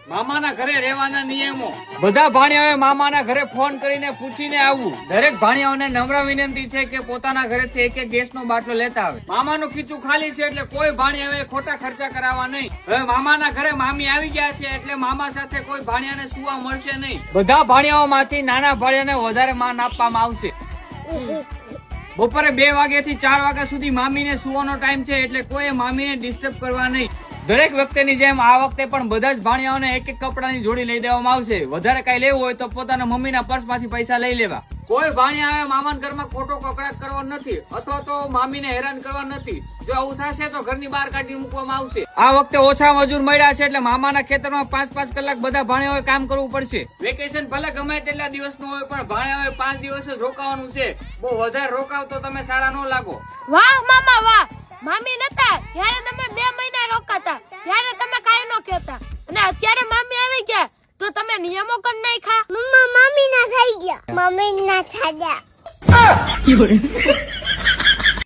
મામાના ઘરે રહેવાના નિયમો. બધા ભાણિયાઓએ મામાના ઘરે ફોન કરીને પૂછીને આવવું. દરેક ભાણિયાઓને નમ્ર વિનંતી છે કે પોતાના ઘરેથી એક એક ગેસનો બાટલો લેતા આવે. મામાનું ખીચું ખાલી છે એટલે કોઈ ભાણિયાઓએ ખોટા ખર્ચા કરાવવા નહીં. હવે મામાના ઘરે મામી આવી ગયા છે એટલે મામા સાથે કોઈ ભાણિયાને સુવા મળશે નહીં. બધા ભાણિયાઓમાંથી નાના ભાણિયાને વધારે માન આપવામાં આવશે. બપોરે 2 વાગ્યાથી 4 વાગ્યા સુધી મામીને સુવાનો ટાઈમ છે એટલે કોઈ મામીને ડિસ્ટર્બ કરવા નહીં. દરેક વખતેની જેમ આ વખતે પણ બધા જ ભાણિયાઓને એક એક કપડાની જોડી લઈ દેવામાં આવશે. વધારે કઈ લેવું હોય તો પોતાના મમ્મીના પર્સમાંથી પૈસા લઈ લેવા. કોઈ ભાણિયાએ મામાના ઘરમાં ખોટો કકડાટ કરવો નથી અથવા તો મામીને હેરાન કરવા નથી. જો આવું થશે તો ઘરની બહાર કાઢી મૂકવામાં આવશે. આ વખતે ઓછા મજૂર મળ્યા છે એટલે મામાના ખેતરમાં 5-5 કલાક બધા ભાણિયાઓએ કામ કરવું પડશે. વેકેશન ભલે ગમે તેટલા દિવસનું હોય પણ ભાણિયાઓએ 5 દિવસ જ રોકાવાનું છે. બહુ વધારે રોકાવ તો તમે સારા ન લાગો. વાહ મામા વાહ. મામી નતા ત્યારે તમે 2 મહિના રોકાતા ત્યારે તમે કાઈ નો કહેતા અને અત્યારે મામી આવી ગયા તો તમે નિયમો કરી નાખ્યા. મમ્મી ના થઈ ગયા મમ્મી ના થઈ ગયા